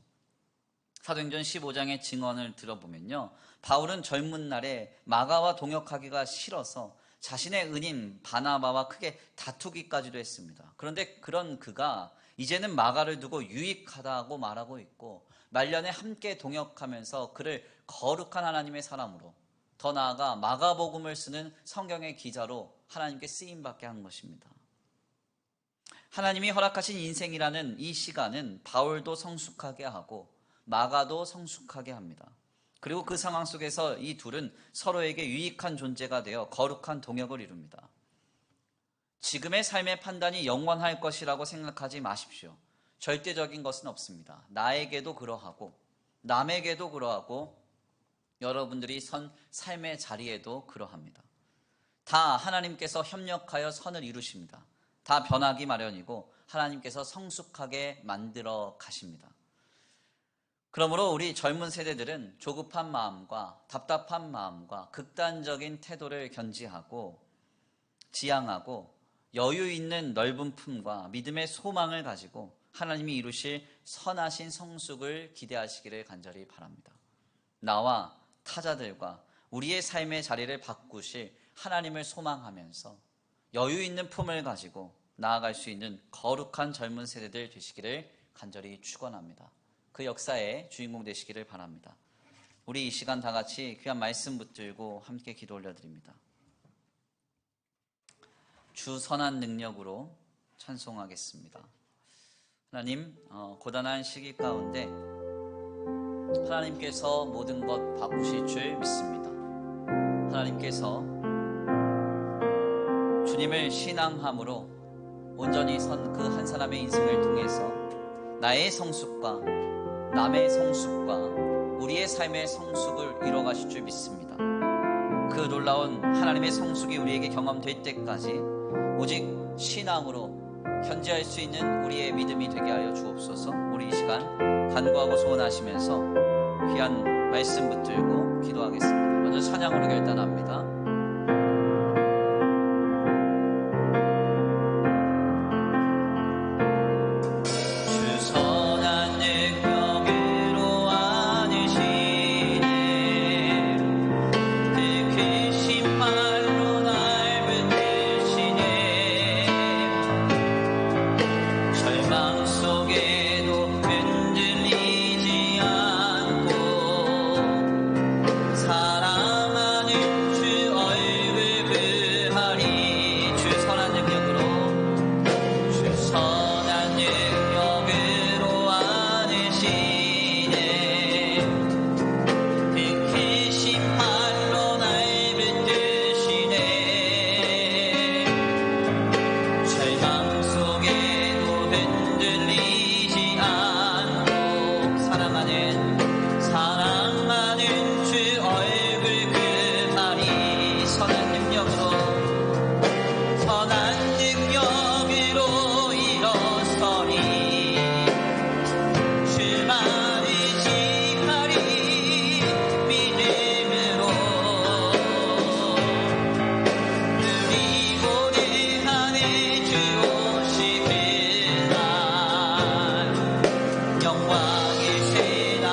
사도행전 15장의 증언을 들어보면요. 바울은 젊은 날에 마가와 동역하기가 싫어서 자신의 은인 바나바와 크게 다투기까지도 했습니다. 그런데 그런 그가 이제는 마가를 두고 유익하다고 말하고 있고 말년에 함께 동역하면서 그를 거룩한 하나님의 사람으로 더 나아가 마가복음을 쓰는 성경의 기자로 하나님께 쓰임받게 한 것입니다. 하나님이 허락하신 인생이라는 이 시간은 바울도 성숙하게 하고 마가도 성숙하게 합니다. 그리고 그 상황 속에서 이 둘은 서로에게 유익한 존재가 되어 거룩한 동역을 이룹니다. 지금의 삶의 판단이 영원할 것이라고 생각하지 마십시오. 절대적인 것은 없습니다. 나에게도 그러하고 남에게도 그러하고 여러분들이 선 삶의 자리에도 그러합니다. 다 하나님께서 협력하여 선을 이루십니다. 다 변하기 마련이고 하나님께서 성숙하게 만들어 가십니다. 그러므로 우리 젊은 세대들은 조급한 마음과 답답한 마음과 극단적인 태도를 견지하고 지향하고 여유 있는 넓은 품과 믿음의 소망을 가지고 하나님이 이루실 선하신 성숙을 기대하시기를 간절히 바랍니다. 나와 타자들과 우리의 삶의 자리를 바꾸실 하나님을 소망하면서 여유 있는 품을 가지고 나아갈 수 있는 거룩한 젊은 세대들 되시기를 간절히 축원합니다. 그 역사의 주인공 되시기를 바랍니다. 우리 이 시간 다 같이 귀한 말씀 붙들고 함께 기도 올려드립니다. 주 선한 능력으로 찬송하겠습니다. 하나님, 고단한 시기 가운데 하나님께서 모든 것 바꾸실 줄 믿습니다. 하나님께서 주님을 신앙함으로 온전히 선 그 한 사람의 인생을 통해서 나의 성숙과 남의 성숙과 우리의 삶의 성숙을 이뤄가실 줄 믿습니다. 그 그 놀라운 하나님의 성숙이 우리에게 경험될 때까지 오직 신앙으로 견지할 수 있는 우리의 믿음이 되게 하여 주옵소서. 우리 이 시간 간구하고 소원하시면서 귀한 말씀 붙들고 기도하겠습니다. 먼저 찬양으로 결단합니다. 영광이신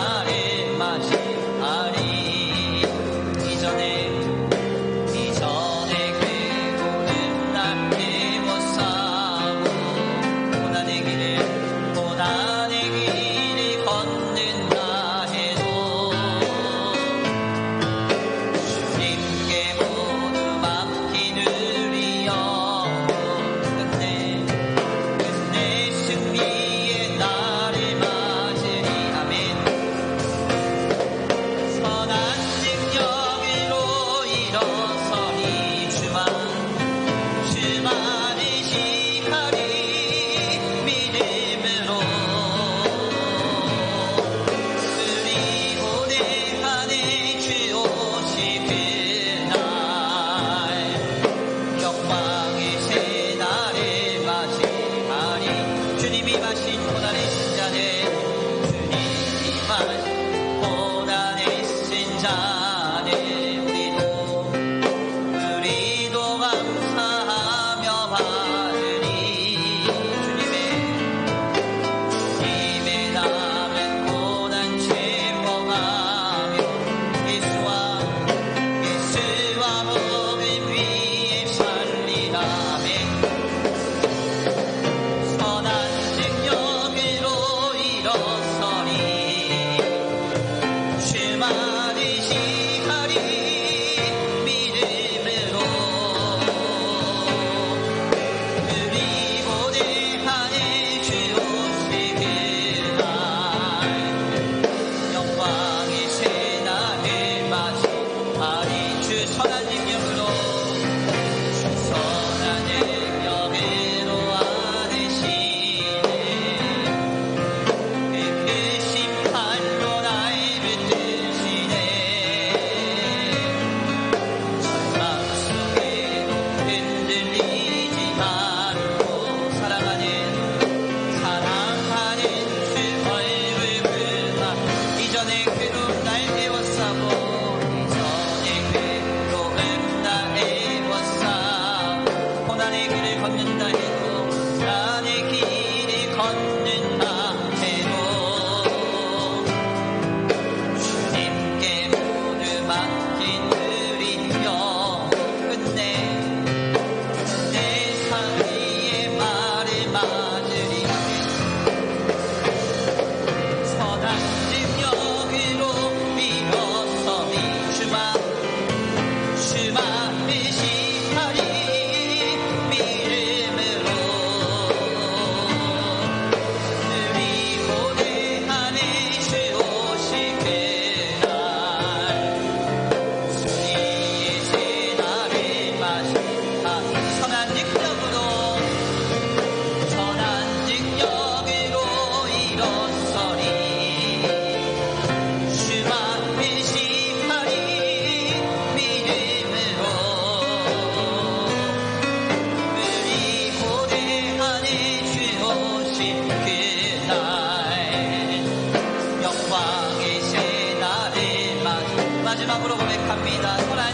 마지막으로 고백합니다. 선한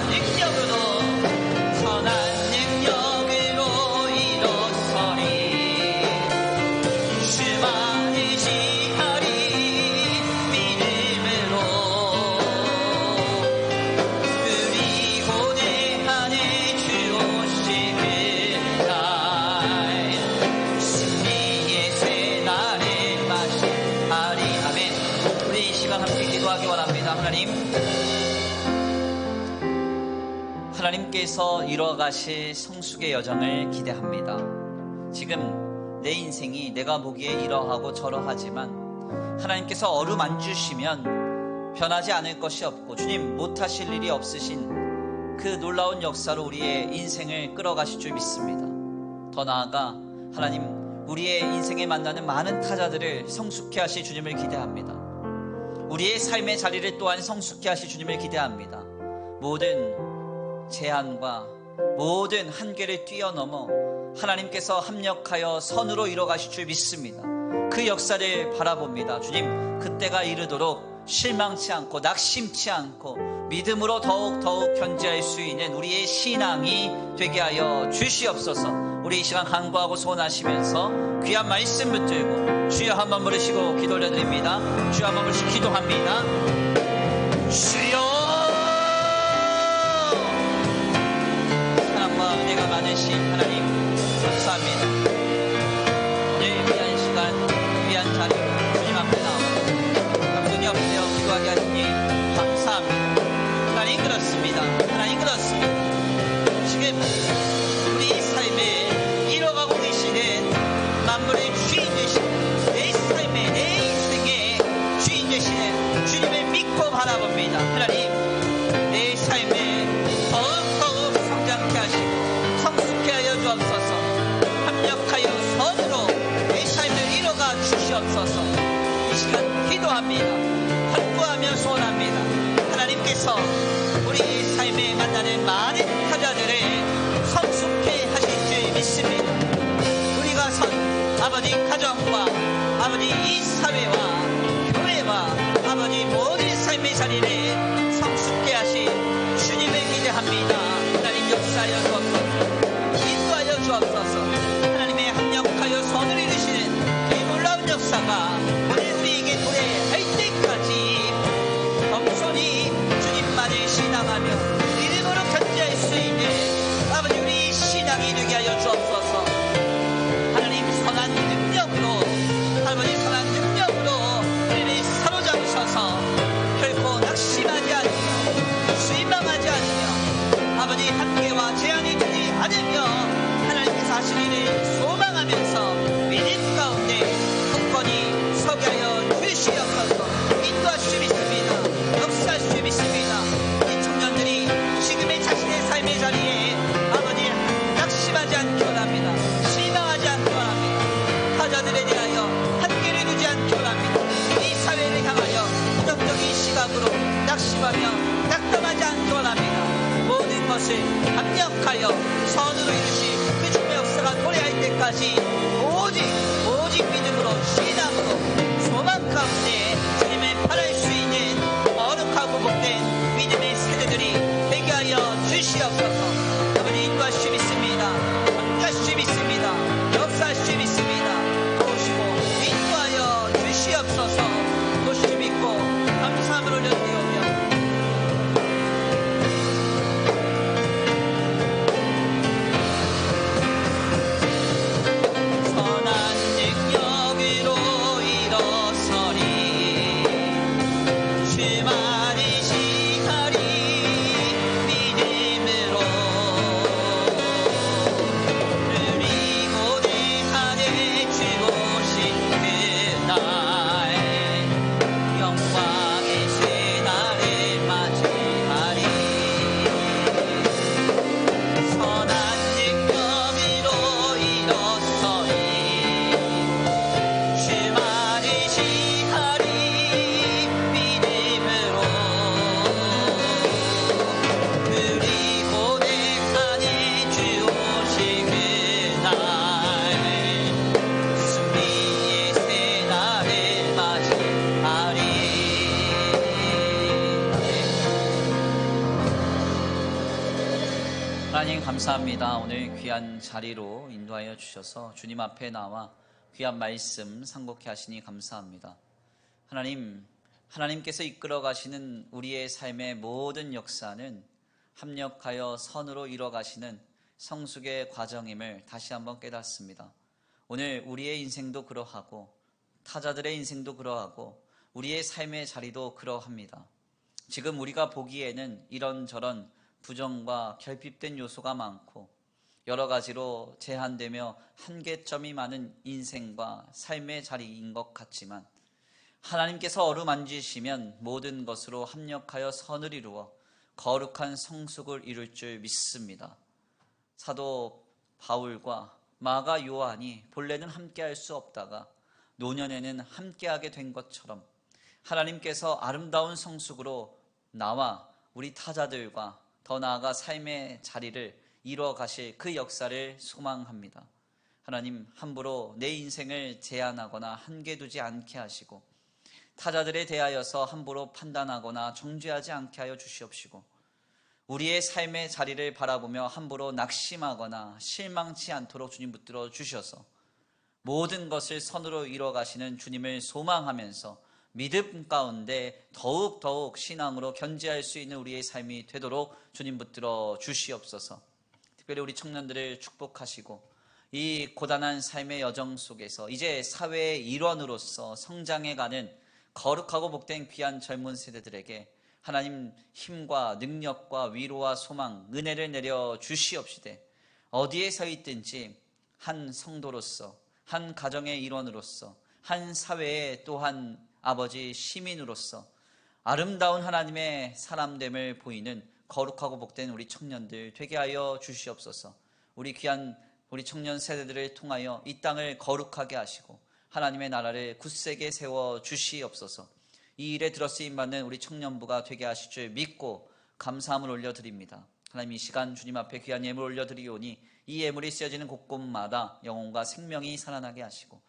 능력으로 일어서리 주만 의지하리 믿음으로 그리고 내 안에 주 오시길 날 승리의 새날에 맞이하리. 아멘. 우리 이 시간 함께 기도하기 원합니다. 하나님께서 이뤄가실 성숙의 여정을 기대합니다. 지금 내 인생이 내가 보기에 이러하고 저러하지만 하나님께서 어루만주시면 변하지 않을 것이 없고 주님 못하실 일이 없으신 그 놀라운 역사로 우리의 인생을 끌어가실 줄 믿습니다. 더 나아가 하나님 우리의 인생에 만나는 많은 타자들을 성숙케 하실 주님을 기대합니다. 우리의 삶의 자리를 또한 성숙케 하실 주님을 기대합니다. 모든 제한과 모든 한계를 뛰어넘어 하나님께서 합력하여 선으로 이뤄가실 줄 믿습니다. 그 역사를 바라봅니다. 주님 그때가 이르도록 실망치 않고 낙심치 않고 믿음으로 더욱 견지할 수 있는 우리의 신앙이 되게 하여 주시옵소서. 우리 이 시간 간구하고 소원하시면서 귀한 말씀 붙들고 주여 한번 부르시고 기도 올려드립니다. 주여 한번 부르시고 기도합니다. 주여 사랑과 은혜가 많으신 하나님 감사합니다. 오늘 귀한 시간 귀한 자리 주님 앞에 나와 감동이 없으며 기도하게 하시니 감사합니다. 하나님 그렇습니다. 하나님 그렇습니다. 지금 우리 삶에 이뤄가고 계시는 만물의 주인 되신 내 삶의 내 인생의 주인 되시는 주님을 믿고 바라봅니다. 하나님 내 삶에 더욱 성장케 하시고 성숙케 하여 주옵소서. 합력하여 선으로 내 삶을 이뤄가 주시옵소서. 이 시간 기도합니다. 간구하며 소원합니다. 하나님께서 우리 삶에 만나는 많은 타자들을 성숙케 하실 줄 믿습니다. 우리가 선 아버지 가정과 아버지 이 사회와 교회와 아버지 모든 삶의 자리를 성숙케 하신 주님을 기대합니다. 하나님 역사하여 주옵소서. 인도하여 주옵소서. 하나님의 합력하여 선을 이루시는 그 놀라운 역사가 오늘 우리에게 도래할 때까지 겸손히 주님만을 신앙하며 믿음으로 견지할 수 있는 아버지 우리 신앙이 되게 하여 주옵소서. 하나님 선한 능력으로 아버지 선한 능력으로 우리를 사로잡으셔서 결코 낙심하지 않으며 실망하지 않으며 아버지 한계와 제한이 되지 않으며 하나님께서 하실 일을 소망하면서 믿음 가운데 굳건히 서게 하여 주시옵소서. 인도하실 수 믿습니다. 역사할 수 믿습니다. 이 청년들이 지금의 자신의 삶의 자리에 아버지 낙심하지 않기 원합니다. 실망하지 않기 원합니다. 타자들에 대하여 한계를 두지 않기 원합니다. 이 사회를 향하여 부정적인 시각으로 낙심하며 낙담하지 않기 원합니다. 모든 것을 합력하여 선으로 이루시 그 주님의 역사가 도래할 때까지 오직 믿음으로 신앙으로 소망 가운데 주님을 바랄 수 있는 거룩하고 복된 믿음의 세대들이 되게 하여 주시옵소서. 아버지 인도하실 수 믿습니다. 견지하실 수 믿습니다. 역사하실 수 믿습니다. 도우시고 인도하여 주시옵소서. 도우실 수 믿고 감사함을 올려드리오며 선한 능력으로 일어서리 하나님 감사합니다. 오늘 귀한 자리로 인도하여 주셔서 주님 앞에 나와 귀한 말씀 상고케 하시니 감사합니다. 하나님께서 이끌어 가시는 우리의 삶의 모든 역사는 합력하여 선으로 이뤄가시는 성숙의 과정임을 다시 한번 깨닫습니다. 오늘 우리의 인생도 그러하고 타자들의 인생도 그러하고 우리의 삶의 자리도 그러합니다. 지금 우리가 보기에는 이런저런 부정과 결핍된 요소가 많고 여러 가지로 제한되며 한계점이 많은 인생과 삶의 자리인 것 같지만 하나님께서 어루만지시면 모든 것으로 합력하여 선을 이루어 거룩한 성숙을 이룰 줄 믿습니다. 사도 바울과 마가 요한이 본래는 함께할 수 없다가 노년에는 함께하게 된 것처럼 하나님께서 아름다운 성숙으로 나와 우리 타자들과 더 나아가 삶의 자리를 이루어 가실 그 역사를 소망합니다. 하나님, 함부로 내 인생을 제한하거나 한계 두지 않게 하시고 타자들에 대하여서 함부로 판단하거나 정죄하지 않게 하여 주시옵시고 우리의 삶의 자리를 바라보며 함부로 낙심하거나 실망치 않도록 주님 붙들어 주셔서 모든 것을 선으로 이루어 가시는 주님을 소망하면서 믿음 가운데 더욱 신앙으로 견지할 수 있는 우리의 삶이 되도록 주님 붙들어 주시옵소서. 특별히 우리 청년들을 축복하시고 이 고단한 삶의 여정 속에서 이제 사회의 일원으로서 성장해가는 거룩하고 복된 귀한 젊은 세대들에게 하나님 힘과 능력과 위로와 소망, 은혜를 내려 주시옵시되 어디에 서 있든지 한 성도로서, 한 가정의 일원으로서, 한 사회의 또한 아버지 시민으로서 아름다운 하나님의 사람됨을 보이는 거룩하고 복된 우리 청년들 되게 하여 주시옵소서. 우리 귀한 우리 청년 세대들을 통하여 이 땅을 거룩하게 하시고 하나님의 나라를 굳세게 세워 주시옵소서. 이 일에 들어쓰임 받는 우리 청년부가 되게 하실 줄 믿고 감사함을 올려드립니다. 하나님, 이 시간 주님 앞에 귀한 예물 올려드리오니 이 예물이 쓰여지는 곳곳마다 영혼과 생명이 살아나게 하시고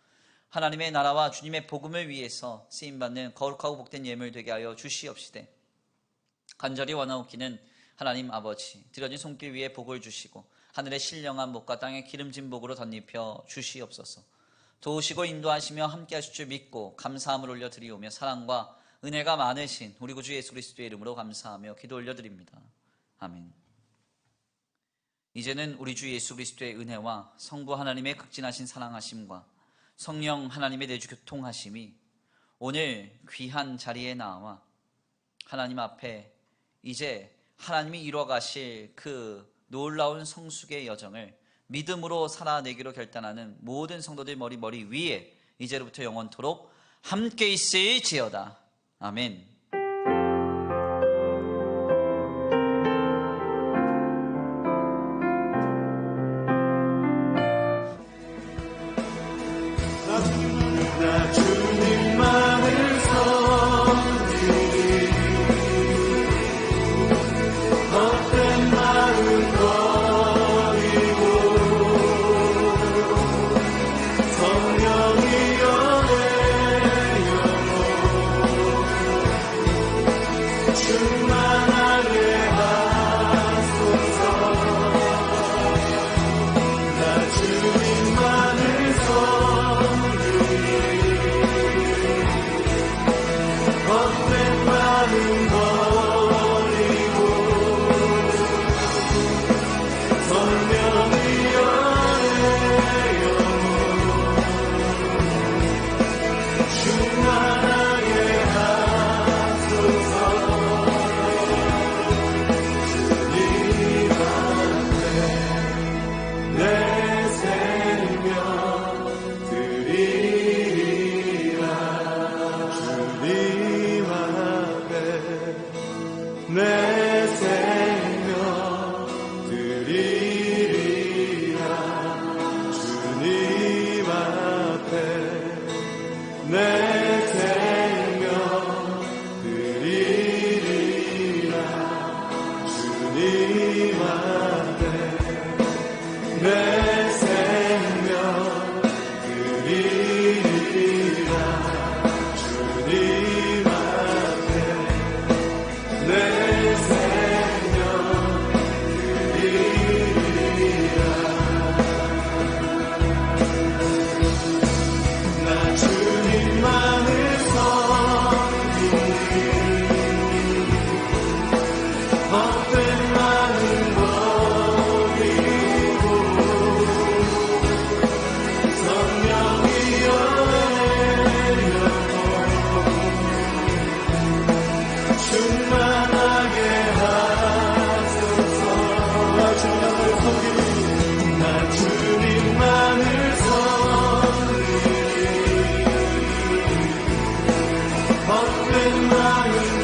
하나님의 나라와 주님의 복음을 위해서 쓰임받는 거룩하고 복된 예물 되게 하여 주시옵시되 간절히 원하옵기는 하나님 아버지 드려진 손길 위에 복을 주시고 하늘의 신령한 복과 땅의 기름진 복으로 덧입혀 주시옵소서. 도우시고 인도하시며 함께 하실 줄 믿고 감사함을 올려드리오며 사랑과 은혜가 많으신 우리 구주 예수 그리스도의 이름으로 감사하며 기도 올려드립니다. 아멘. 이제는 우리 주 예수 그리스도의 은혜와 성부 하나님의 극진하신 사랑하심과 성령 하나님의 내주 교통하심이 오늘 귀한 자리에 나와 하나님 앞에 이제 하나님이 이뤄가실 그 놀라운 성숙의 여정을 믿음으로 살아내기로 결단하는 모든 성도들 머리 위에 이제로부터 영원토록 함께 있을지어다. 아멘. 내 마음